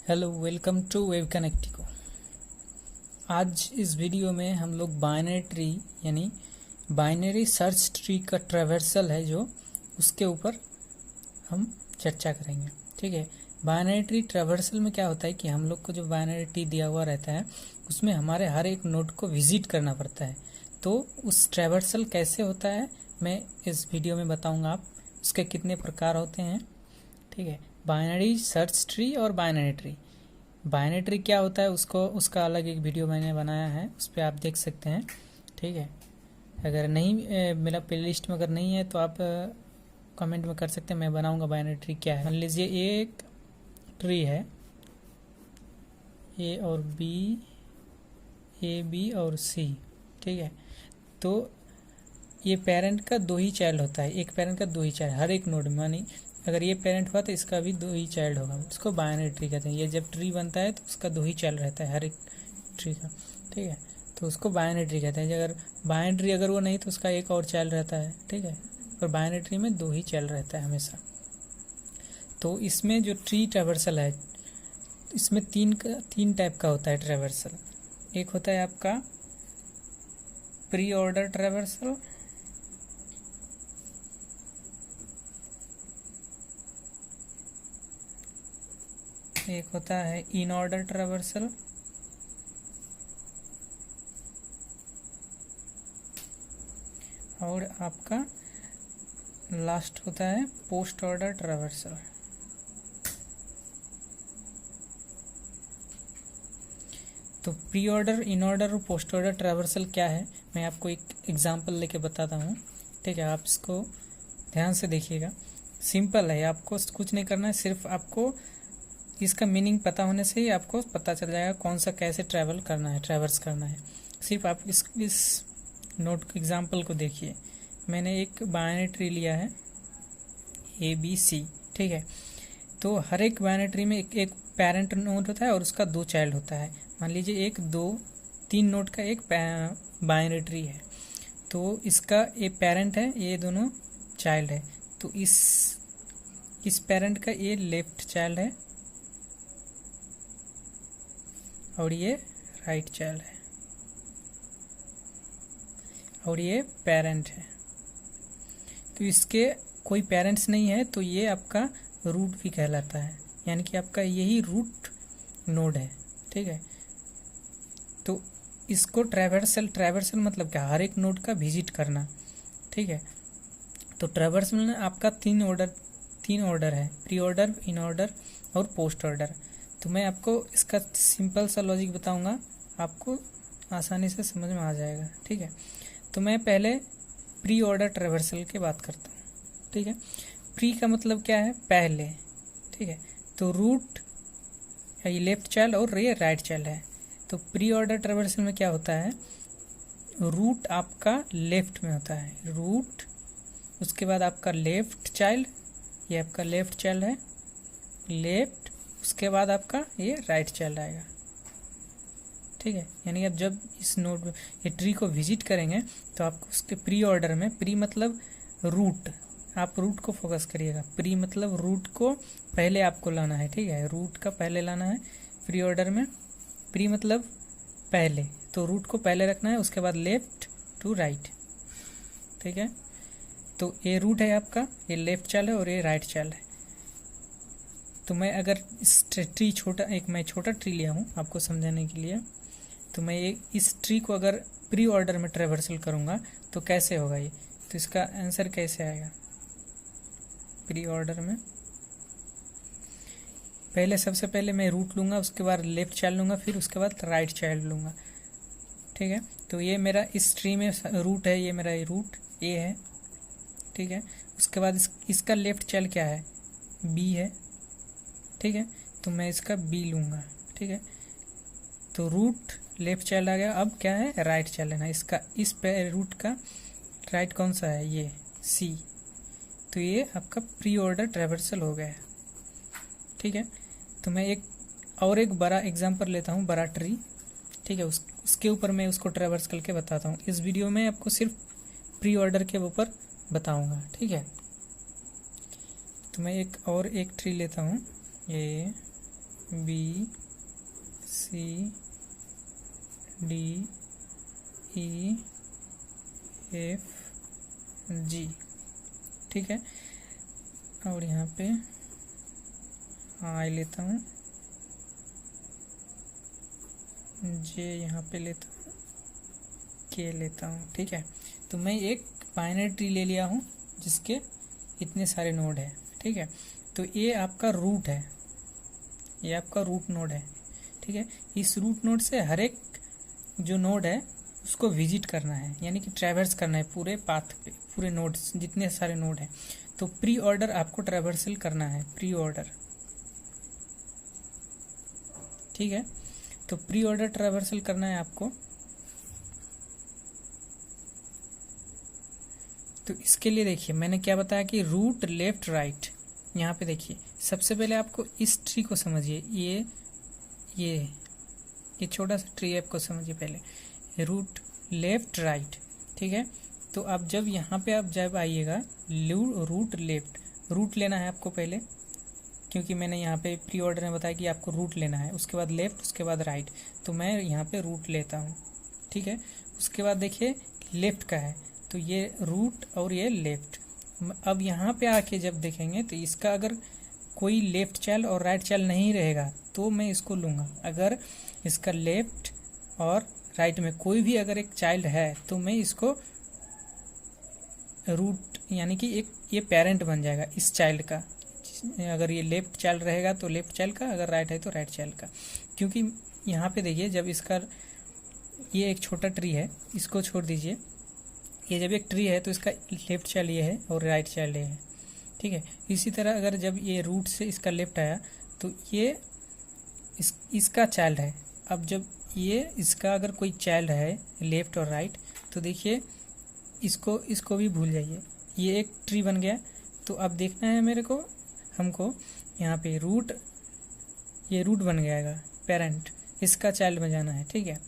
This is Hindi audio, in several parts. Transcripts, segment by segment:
Hello, welcome to web Connectico. आज इस वीडियो में हम लोग बाइनरी ट्री यानी बाइनरी सर्च ट्री का ट्रैवर्सल है जो उसके ऊपर हम चर्चा करेंगे। ठीक है, बाइनरी ट्री ट्रैवर्सल में क्या होता है कि हम लोग को जो बाइनरी ट्री दिया हुआ रहता है उसमें हमारे हर एक नोड को विजिट करना पड़ता है। तो उस ट्रैवर्सल कैसे होता है मैं इस वीडियो में बताऊंगा। आप उसके कितने प्रकार होते हैं। ठीक है, बाइनरी सर्च ट्री और बाइनरी ट्री। बाइनरी ट्री क्या होता है उसका अलग एक वीडियो मैंने बनाया है, उस पर आप देख सकते हैं। ठीक है, अगर नहीं मेरा प्लेलिस्ट में अगर नहीं है तो आप कमेंट में कर सकते हैं, मैं बनाऊंगा बाइनरी ट्री क्या है। मान लीजिए एक ट्री है ए और बी, ए बी और सी। ठीक है, तो ये पेरेंट का दो ही चाइल्ड होता है, एक पेरेंट का दो ही चाइल्ड हर एक नोड में। मानी अगर ये पेरेंट हुआ तो इसका भी दो ही चाइल्ड होगा, इसको बाइनरी ट्री कहते हैं। ये जब ट्री बनता है तो उसका दो ही चाइल्ड रहता है हर एक ट्री का। ठीक है, तो उसको बाइनरी ट्री कहते हैं। अगर बाइनरी ट्री अगर वो नहीं तो उसका एक और चाइल्ड रहता है। ठीक है, और बाइनरी ट्री में दो ही चाइल्ड रहता है हमेशा। तो इसमें जो ट्री ट्रैवर्सल है इसमें तीन टाइप का होता है ट्रैवर्सल। एक होता है आपका प्री ऑर्डर ट्रैवर्सल, एक होता है इन ऑर्डर ट्रैवर्सल, और आपका लास्ट होता है पोस्ट ऑर्डर ट्रैवर्सल। तो प्री ऑर्डर, इन ऑर्डर और पोस्ट ऑर्डर ट्रैवर्सल क्या है मैं आपको एक एग्जांपल लेके बताता हूँ। ठीक है, आप इसको ध्यान से देखिएगा। सिंपल है, आपको कुछ नहीं करना है, सिर्फ आपको इसका मीनिंग पता होने से ही आपको पता चल जाएगा कौन सा कैसे ट्रैवर्स करना है। सिर्फ आप इस नोट एग्जांपल को देखिए। मैंने एक बाइनरी ट्री लिया है ए बी सी। ठीक है, तो हर एक बाइनरी ट्री में एक पेरेंट नोड होता है और उसका दो चाइल्ड होता है। मान लीजिए एक दो तीन नोड का एक बाइनरी ट्री है, तो इसका ये पेरेंट है, ये दोनों चाइल्ड है। तो इस पेरेंट का ये लेफ्ट चाइल्ड है और ये राइट चाइल्ड है और ये पेरेंट है। तो इसके कोई पेरेंट्स नहीं है तो ये आपका रूट भी कहलाता है, यानी कि आपका यही रूट नोड है। ठीक है, तो इसको ट्रैवर्सल मतलब क्या, हर एक नोड का विजिट करना। ठीक है, तो ट्रैवर्सल में आपका तीन ऑर्डर है, प्री ऑर्डर, इन ऑर्डर और पोस्ट ऑर्डर। तो मैं आपको इसका सिंपल सा लॉजिक बताऊंगा, आपको आसानी से समझ में आ जाएगा। ठीक है, तो मैं पहले प्री ऑर्डर ट्रैवर्सल की बात करता हूँ। ठीक है, प्री का मतलब क्या है, पहले। ठीक है, तो रूट ये लेफ्ट चाइल्ड और ये राइट चाइल्ड है। तो प्री ऑर्डर ट्रैवर्सल में क्या होता है, रूट आपका लेफ्ट में होता है, रूट, उसके बाद आपका लेफ्ट चाइल्ड, ये आपका लेफ्ट चाइल्ड है, लेफ्ट, उसके बाद आपका ये राइट चाइल्ड आएगा। ठीक है, यानी आप जब इस नोड ये ट्री को विजिट करेंगे तो आपको उसके प्री ऑर्डर में, प्री मतलब रूट, आप रूट को फोकस करिएगा। प्री मतलब रूट को पहले आपको लाना है। ठीक है, रूट का पहले लाना है प्री ऑर्डर में। प्री मतलब पहले, तो रूट को पहले रखना है, उसके बाद लेफ्ट टू राइट। ठीक है, तो ये रूट है आपका, ये लेफ्ट चाइल्ड है और ये राइट चाइल्ड है। तो मैं अगर इस ट्री मैं छोटा ट्री लिया हूँ आपको समझाने के लिए, तो मैं इस ट्री को अगर प्री ऑर्डर में ट्रैवर्सल करूँगा तो कैसे होगा ये, तो इसका आंसर कैसे आएगा। प्री ऑर्डर में सबसे पहले मैं रूट लूँगा, उसके बाद लेफ्ट चाइल्ड लूँगा, फिर उसके बाद राइट चाइल्ड लूँगा। ठीक है, तो ये मेरा इस ट्री में रूट है, ये मेरा रूट ए है। ठीक है, उसके बाद इसका लेफ्ट चाइल्ड क्या है, बी है। ठीक है, तो मैं इसका बी लूँगा। ठीक है, तो रूट लेफ्ट चाइल्ड आ गया, अब क्या है, राइट चाइल्ड लेना इसका। इस रूट का राइट कौन सा है, ये सी। तो ये आपका प्री ऑर्डर ट्रैवर्सल हो गया है। ठीक है, तो मैं एक बड़ा एग्जांपल लेता हूँ, बड़ा ट्री। ठीक है, उसके ऊपर मैं उसको ट्रैवर्स करके बताता हूँ। इस वीडियो में आपको सिर्फ प्री ऑर्डर के ऊपर बताऊँगा। ठीक है, तो मैं एक ट्री लेता हूँ, ये B C D E F G, ठीक है। और यहाँ पे आई लेता हूँ, जे यहाँ पे लेता हूँ, के लेता हूँ, ठीक है। तो मैं एक बाइनरी ट्री ले लिया हूँ जिसके इतने सारे नोड हैं, ठीक है। तो ये आपका रूट है, ये आपका रूट नोड है, ठीक है। इस रूट नोड से हर एक जो नोड है उसको विजिट करना है, यानी कि ट्रैवर्स करना है पूरे पाथ पे, पूरे नोड्स जितने सारे नोड हैं। तो प्री ऑर्डर आपको ट्रैवर्सल करना है, प्री ऑर्डर, ठीक है। तो प्री ऑर्डर ट्रैवर्सल करना है आपको। तो इसके लिए देखिए मैंने क्या बताया कि रूट लेफ्ट राइट। यहाँ पे देखिए सबसे पहले आपको इस ट्री को समझिए, ये छोटा सा ट्री है, आपको समझिए पहले, रूट लेफ्ट राइट, ठीक है। तो आप जब यहाँ पे आप जब आइएगा रूट लेफ्ट, रूट लेना है आपको पहले, क्योंकि मैंने यहाँ पे प्री ऑर्डर में बताया कि आपको रूट लेना है, उसके बाद लेफ्ट, उसके बाद राइट। तो मैं यहाँ पे रूट लेता हूँ, ठीक है। उसके बाद देखिए लेफ्ट का है, तो ये रूट और ये लेफ्ट। अब यहाँ पे आके जब देखेंगे तो इसका अगर कोई लेफ्ट चाइल्ड और राइट चाइल्ड नहीं रहेगा तो मैं इसको लूँगा। अगर इसका लेफ्ट और राइट में कोई भी अगर एक चाइल्ड है तो मैं इसको रूट, यानी कि एक ये पेरेंट बन जाएगा इस चाइल्ड का। अगर ये लेफ्ट चाइल्ड रहेगा तो लेफ्ट चाइल्ड का, अगर राइट है तो राइट चाइल्ड का। क्योंकि यहाँ पे देखिए जब इसका ये एक छोटा ट्री है, इसको छोड़ दीजिए, ये जब एक ट्री है तो इसका लेफ्ट चाइल्ड ये है और राइट चाइल्ड ये है, ठीक है। इसी तरह अगर जब ये रूट से इसका लेफ्ट आया तो ये इसका चाइल्ड है। अब जब ये इसका अगर कोई चाइल्ड है लेफ्ट और राइट, तो देखिए इसको भी भूल जाइए, ये एक ट्री बन गया। तो अब देखना है मेरे को, हमको यहाँ पे रूट, ये रूट बन गया पेरेंट, इसका चाइल्ड में जाना है, ठीक है।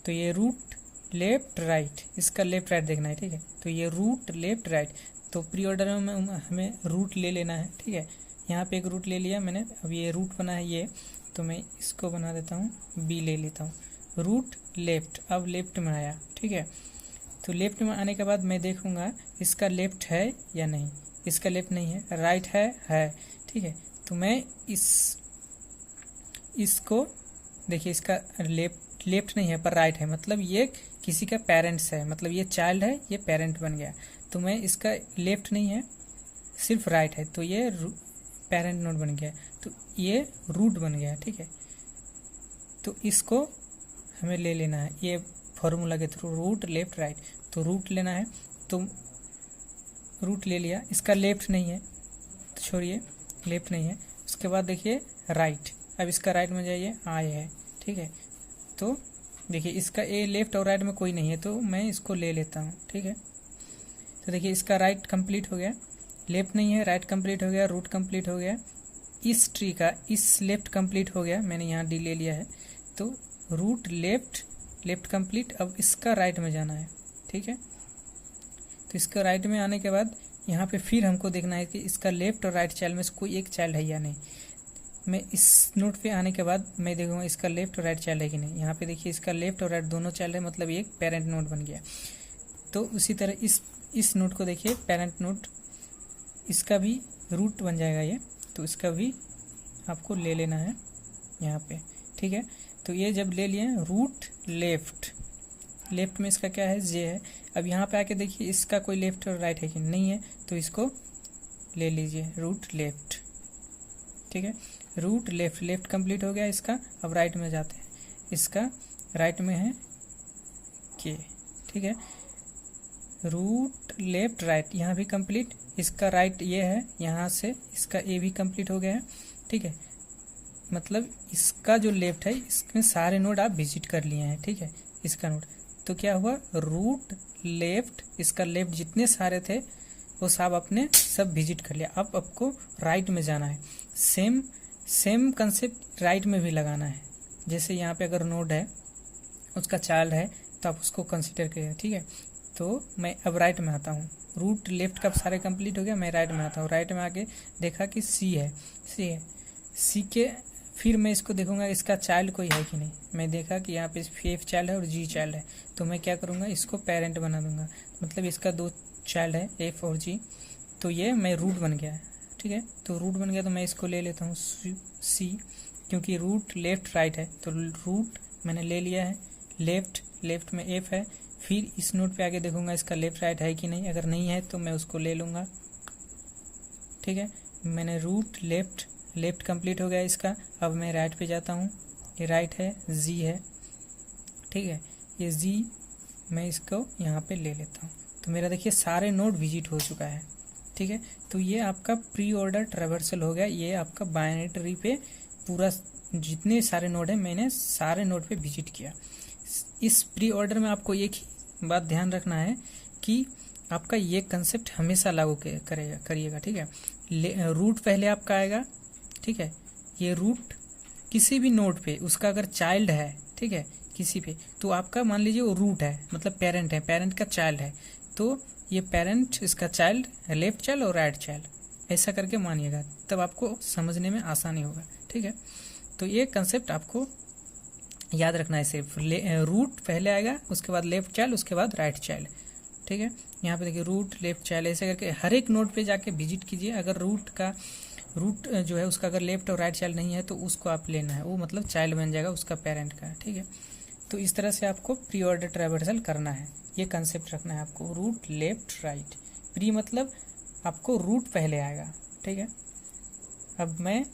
तो ये रूट लेफ्ट राइट, इसका लेफ्ट राइट देखना है, ठीक है। तो ये रूट लेफ्ट राइट, तो प्री ऑर्डर में हमें रूट ले लेना है, ठीक है। यहाँ पे एक रूट ले लिया मैंने, अब ये रूट बना है ये, तो मैं इसको बना देता हूँ, बी ले लेता हूँ। रूट लेफ्ट, अब लेफ्ट में आया, ठीक है। तो लेफ्ट में आने के बाद मैं देखूँगा इसका लेफ्ट है या नहीं, इसका लेफ्ट नहीं है, राइट है, ठीक है। तो मैं इसको देखिए, इसका लेफ्ट नहीं है पर राइट है, मतलब ये किसी का पेरेंट्स है, मतलब ये चाइल्ड है, ये पेरेंट बन गया। तो मैं इसका लेफ्ट नहीं है सिर्फ राइट है, तो ये पेरेंट नोड बन गया, तो ये रूट बन गया, ठीक है। तो इसको हमें ले लेना है ये फॉर्मूला के थ्रू, रूट लेफ्ट राइट। तो रूट लेना है, तो रूट ले लिया, इसका लेफ्ट नहीं है तो छोड़िए, लेफ्ट नहीं है। उसके बाद देखिए राइट, अब इसका राइट में जाइए, आई है, ठीक है। तो देखिए इसका ए लेफ्ट और राइट में कोई नहीं है, तो मैं इसको ले लेता हूँ, ठीक है। तो देखिए इसका राइट कंप्लीट हो गया, लेफ्ट नहीं है, राइट कंप्लीट हो गया, रूट कंप्लीट हो गया, इस ट्री का इस लेफ्ट कंप्लीट हो गया, मैंने यहाँ डी ले लिया है। तो रूट लेफ्ट कंप्लीट, अब इसका राइट में जाना है, ठीक है। तो इसका राइट में आने के बाद यहाँ पे फिर हमको देखना है कि इसका लेफ्ट और राइट चाइल्ड में से कोई एक चाइल्ड है या नहीं। मैं इस नोट पे आने के बाद मैं देखूंगा इसका लेफ्ट और राइट चाइल्ड है कि नहीं। यहाँ पे देखिए इसका लेफ्ट और राइट दोनों चाइल्ड है, मतलब एक पेरेंट नोड बन गया। तो उसी तरह इस नोट को देखिए, पेरेंट नोट, इसका भी रूट बन जाएगा ये, तो इसका भी आपको ले लेना है यहाँ पे, ठीक है। तो ये जब ले लिए रूट लेफ्ट में इसका क्या है, जे है। अब यहाँ पे आके देखिए इसका कोई लेफ्ट और राइट है कि नहीं है, तो इसको ले लीजिए रूट लेफ्ट, ठीक है। रूट लेफ्ट कंप्लीट हो गया इसका। अब राइट में जाते हैं, इसका राइट में है के, ठीक है। रूट लेफ्ट राइट यहाँ भी कंप्लीट, इसका राइट ये है, यहाँ से इसका ए भी कंप्लीट हो गया है, ठीक है। मतलब इसका जो लेफ्ट है इसमें सारे नोड आप विजिट कर लिए हैं, ठीक है, इसका नोड। तो क्या हुआ, रूट लेफ्ट, इसका लेफ्ट जितने सारे थे वो सब विजिट कर लिया। अब आपको राइट में जाना है, सेम कंसेप्ट राइट में भी लगाना है। जैसे यहाँ पे अगर नोड है, उसका चाइल्ड है, तो आप उसको कंसिडर करिए, ठीक है। तो मैं अब राइट में आता हूँ, रूट लेफ्ट का सारे कंप्लीट हो गया, मैं राइट में आता हूँ। राइट में आके देखा कि सी है, सी के फिर मैं इसको देखूंगा इसका चाइल्ड कोई है कि नहीं। मैं देखा कि यहाँ पे एफ चाइल्ड है और जी चाइल्ड है, तो मैं क्या करूँगा, इसको पेरेंट बना दूंगा। मतलब इसका 2 चाइल्ड है, एफ और जी, तो ये मैं रूट बन गया है। ठीक है, तो रूट बन गया तो मैं इसको ले लेता हूँ सी, क्योंकि रूट लेफ्ट राइट है, तो रूट मैंने ले लिया है। लेफ्ट में एफ है। फिर इस नोड पे आगे देखूंगा इसका लेफ्ट राइट है कि नहीं, अगर नहीं है तो मैं उसको ले लूँगा। ठीक है, मैंने रूट लेफ्ट कंप्लीट हो गया इसका। अब मैं राइट पे जाता हूँ, ये राइट है, जी है। ठीक है, ये जी मैं इसको यहाँ पे ले लेता हूँ। तो मेरा देखिए सारे नोड विजिट हो चुका है। ठीक है, तो ये आपका प्री ऑर्डर ट्रैवर्सल हो गया। ये आपका बाइनरी ट्री पे पूरा जितने सारे नोड हैं मैंने सारे नोड पे विजिट किया। इस प्री ऑर्डर में आपको एक ही बात ध्यान रखना है कि आपका ये कंसेप्ट हमेशा लागू करिएगा। ठीक है, रूट पहले आपका आएगा। ठीक है, ये रूट किसी भी नोड पे उसका अगर चाइल्ड है, ठीक है, किसी पे, तो आपका मान लीजिए वो रूट है, मतलब पेरेंट है, पेरेंट का चाइल्ड है, तो ये पेरेंट इसका चाइल्ड, लेफ्ट चाइल्ड और राइट चाइल्ड, ऐसा करके मानिएगा, तब आपको समझने में आसानी होगा। ठीक है, तो ये कंसेप्ट आपको याद रखना है। सिर्फ रूट पहले आएगा, उसके बाद लेफ्ट चाइल्ड, उसके बाद राइट चाइल्ड। ठीक है, यहाँ पे देखिए रूट लेफ्ट चाइल्ड, ऐसे करके हर एक नोड पे जाके विजिट कीजिए। अगर रूट जो है उसका अगर लेफ्ट और राइट चाइल्ड नहीं है तो उसको आप लेना है, वो मतलब चाइल्ड बन जाएगा उसका पेरेंट का। ठीक है, तो इस तरह से आपको प्री ऑर्डर ट्रैवर्सल करना है, ये कंसेप्ट रखना है आपको। रूट लेफ्ट राइट, प्री मतलब आपको रूट पहले आएगा। ठीक है, अब मैं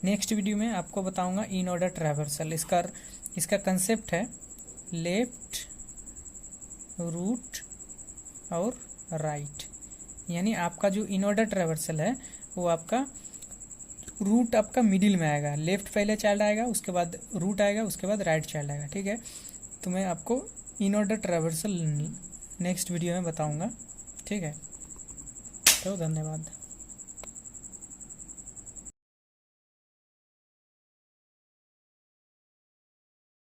नेक्स्ट वीडियो में आपको बताऊंगा इन ऑर्डर ट्रैवर्सल। इसका कंसेप्ट है लेफ्ट, रूट और राइट, यानी आपका जो इन ऑर्डर ट्रैवर्सल है वो आपका रूट आपका मिडिल में आएगा, लेफ्ट पहले चाइल्ड आएगा, उसके बाद रूट आएगा, उसके बाद राइट चाइल्ड आएगा। ठीक है, तो मैं आपको in order traversal next video में बताऊंगा। ठीक है, तो धन्यवाद।